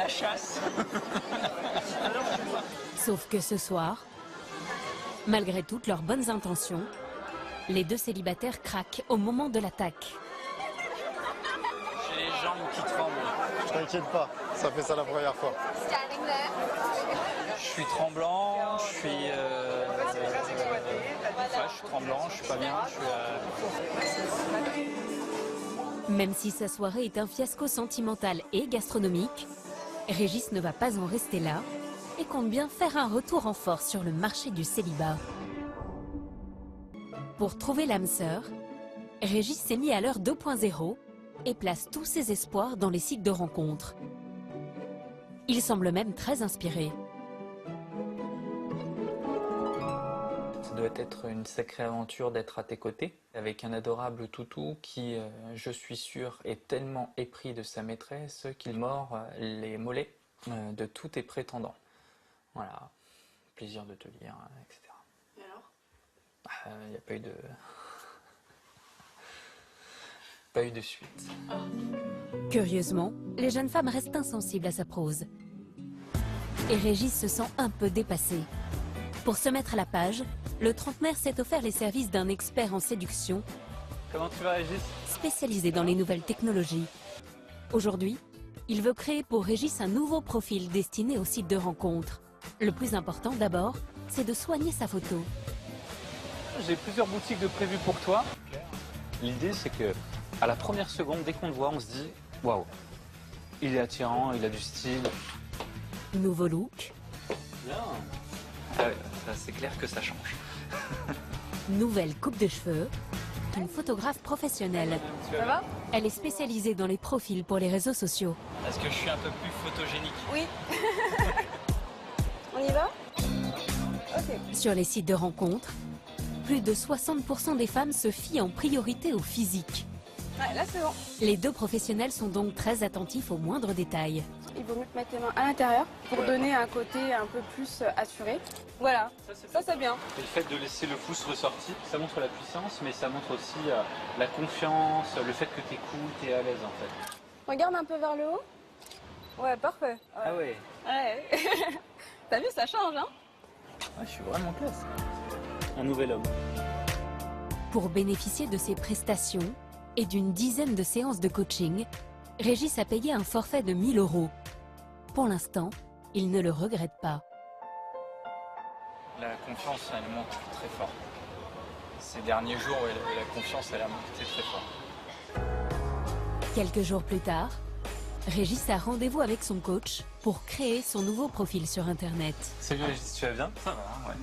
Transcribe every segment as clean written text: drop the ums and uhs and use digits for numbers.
la chasse. Sauf que ce soir, malgré toutes leurs bonnes intentions, les deux célibataires craquent au moment de l'attaque. J'ai les jambes qui tremblent. T'inquiète pas, ça fait ça la première fois. Je suis tremblant, je suis tremblant, je suis pas bien. Même si sa soirée est un fiasco sentimental et gastronomique, Régis ne va pas en rester là et compte bien faire un retour en force sur le marché du célibat. Pour trouver l'âme sœur, Régis s'est mis à l'heure 2.0 et place tous ses espoirs dans les sites de rencontres. Il semble même très inspiré. Ça doit être une sacrée aventure d'être à tes côtés, avec un adorable toutou qui, je suis sûr, est tellement épris de sa maîtresse qu'il mord les mollets de tous tes prétendants. Voilà, plaisir de te lire, etc. Et alors ? Il n'y a pas eu de... pas eu de suite. Curieusement, les jeunes femmes restent insensibles à sa prose. Et Régis se sent un peu dépassé. Pour se mettre à la page, le trentenaire s'est offert les services d'un expert en séduction Comment tu vas, Régis ? spécialisé dans les nouvelles technologies. Aujourd'hui, il veut créer pour Régis un nouveau profil destiné aux sites de rencontres. Le plus important d'abord, c'est de soigner sa photo. J'ai plusieurs boutiques de prévues pour toi. L'idée, c'est que à la première seconde, dès qu'on te voit, on se dit waouh, il est attirant, il a du style. Nouveau look, Bien. Ah ouais, c'est clair que ça change. nouvelle coupe de cheveux, une photographe professionnelle. Ça va ? Elle est spécialisée dans les profils pour les réseaux sociaux. Est-ce que je suis un peu plus photogénique ? Oui. On y va ? Ok. Sur les sites de rencontres, plus de 60% des femmes se fient en priorité au physique. Ouais, là c'est bon. Les deux professionnels sont donc très attentifs aux moindres détails. Il vaut mieux mettre les mains à l'intérieur pour donner un côté un peu plus assuré. Voilà, ça c'est bien. Et le fait de laisser le pouce ressorti, ça montre la puissance, mais ça montre aussi la confiance, le fait que tu es cool, tu es à l'aise en fait. Regarde un peu vers le haut. Ouais, parfait. Ah ouais, Ouais. T'as vu, ça change, hein ? je suis vraiment classe. Un nouvel homme. Pour bénéficier de ces prestations et d'une dizaine de séances de coaching, Régis a payé un forfait de 1 000 €. Pour l'instant, il ne le regrette pas. La confiance, elle monte très fort. Ces derniers jours, la confiance, elle a monté très fort. Quelques jours plus tard, Régis a rendez-vous avec son coach pour créer son nouveau profil sur Internet. Salut Régis, tu vas bien ? Ça va, ouais.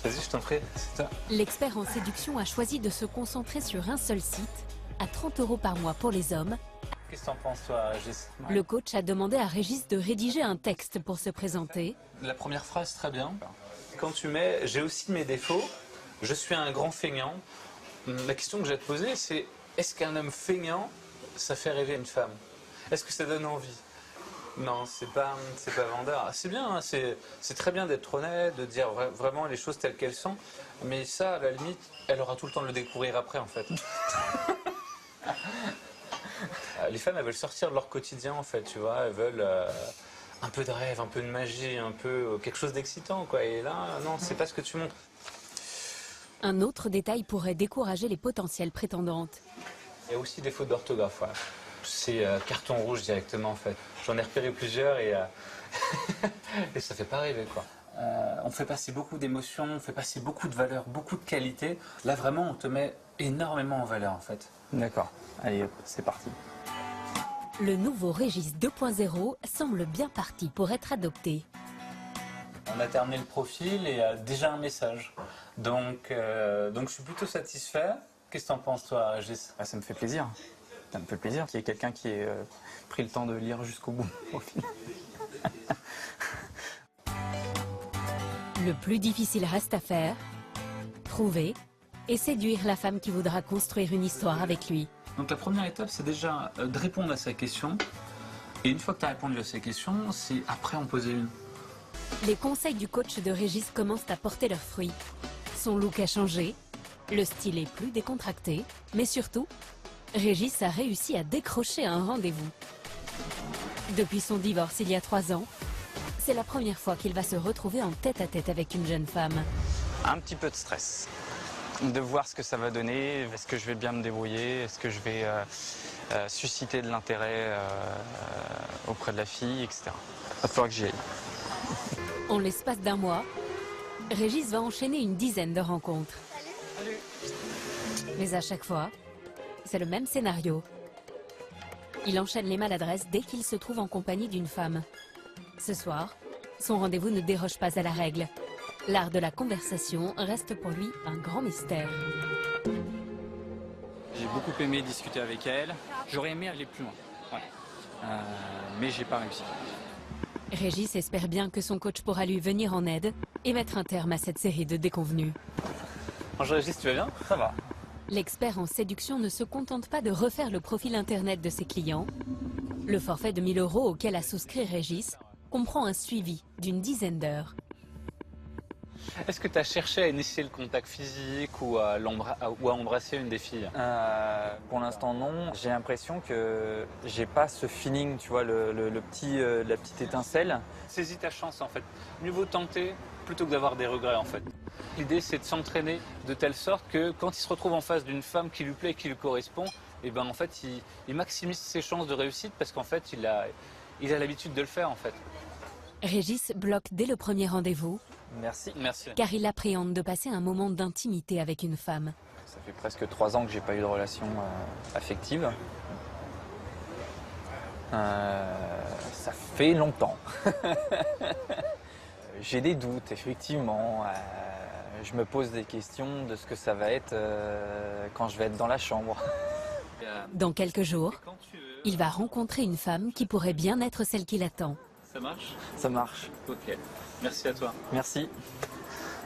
Vas-y, je t'en prie, c'est toi. L'expert en séduction a choisi de se concentrer sur un seul site, à 30 € par mois pour les hommes. Qu'est-ce que t'en penses, toi, Régis ? Le coach a demandé à Régis de rédiger un texte pour se présenter. La première phrase, très bien. Quand tu mets « j'ai aussi mes défauts, je suis un grand feignant », la question que j'ai à te poser, c'est est-ce qu'un homme feignant, ça fait rêver une femme ? Est-ce que ça donne envie ? Non, c'est pas vendeur. C'est bien, hein, c'est très bien d'être honnête, de dire vraiment les choses telles qu'elles sont, mais ça, à la limite, elle aura tout le temps de le découvrir après, en fait. Les femmes, elles veulent sortir de leur quotidien, en fait, tu vois, elles veulent un peu de rêve, un peu de magie, un peu quelque chose d'excitant, quoi. Et là, non, c'est pas ce que tu montres. Un autre détail pourrait décourager les potentielles prétendantes. Il y a aussi des fautes d'orthographe, ouais. C'est carton rouge directement, en fait. J'en ai repéré plusieurs et ça fait pas rêver, quoi. On fait passer beaucoup d'émotions, on fait passer beaucoup de valeurs, beaucoup de qualités. Là, vraiment, on te met énormément en valeur, en fait. D'accord. Allez, hop, c'est parti. Le nouveau Régis 2.0 semble bien parti pour être adopté. On a terminé le profil et déjà un message. Donc je suis plutôt satisfait. Qu'est-ce que t'en penses, toi, Régis ? Ça me fait plaisir. Ça me fait plaisir qu'il y ait quelqu'un qui ait pris le temps de lire jusqu'au bout, au final. Le plus difficile reste à faire, trouver et séduire la femme qui voudra construire une histoire avec lui. Donc la première étape, c'est déjà de répondre à sa question. Et une fois que tu as répondu à ces questions, c'est après en poser une. Les conseils du coach de Régis commencent à porter leurs fruits. Son look a changé, le style est plus décontracté, mais surtout, Régis a réussi à décrocher un rendez-vous. Depuis son divorce il y a 3 ans, c'est la première fois qu'il va se retrouver en tête-à-tête avec une jeune femme. Un petit peu de stress, de voir ce que ça va donner, est-ce que je vais bien me débrouiller, est-ce que je vais susciter de l'intérêt auprès de la fille, etc. Il va falloir que j'y aille. En l'espace d'un mois, Régis va enchaîner une dizaine de rencontres. Mais à chaque fois, c'est le même scénario. Il enchaîne les maladresses dès qu'il se trouve en compagnie d'une femme. Ce soir, son rendez-vous ne déroge pas à la règle. L'art de la conversation reste pour lui un grand mystère. J'ai beaucoup aimé discuter avec elle. J'aurais aimé aller plus loin, ouais. Mais j'ai pas réussi. Régis espère bien que son coach pourra lui venir en aide et mettre un terme à cette série de déconvenues. Bonjour Régis, tu vas bien? Ça va. L'expert en séduction ne se contente pas de refaire le profil internet de ses clients. Le forfait de 1 000 € auquel a souscrit Régis comprend un suivi d'une dizaine d'heures. Est-ce que tu as cherché à initier le contact physique ou à embrasser une des filles? Pour l'instant non. J'ai l'impression que j'ai pas ce feeling, tu vois, la petite étincelle. Saisis ta chance en fait. Mieux vaut tenter plutôt que d'avoir des regrets en fait. L'idée c'est de s'entraîner de telle sorte que quand il se retrouve en face d'une femme qui lui plaît et qui lui correspond, et ben en fait il maximise ses chances de réussite parce qu'en fait il a l'habitude de le faire en fait. Régis bloque dès le premier rendez-vous Merci. Merci. car il appréhende de passer un moment d'intimité avec une femme. Ça fait presque 3 ans que j'ai pas eu de relation affective. Ça fait longtemps. J'ai des doutes, effectivement. Je me pose des questions de ce que ça va être quand je vais être dans la chambre. Dans quelques jours, Quand tu veux. il va rencontrer une femme qui pourrait bien être celle qu'il attend. Ça marche? Ça marche. Ok. Merci à toi. Merci.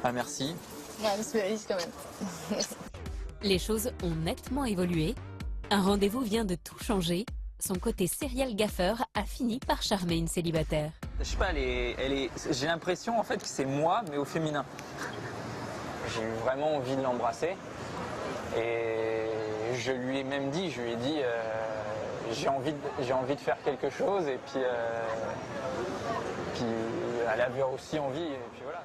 Ah, merci. Ouais, c'est réaliste quand même. Les choses ont nettement évolué. Un rendez-vous vient de tout changer. Son côté serial gaffeur a fini par charmer une célibataire. Je sais pas, j'ai l'impression en fait que c'est moi, mais au féminin. J'ai eu vraiment envie de l'embrasser. Et je lui ai même dit, j'ai envie de faire quelque chose. Et puis elle avait aussi envie. Et puis voilà.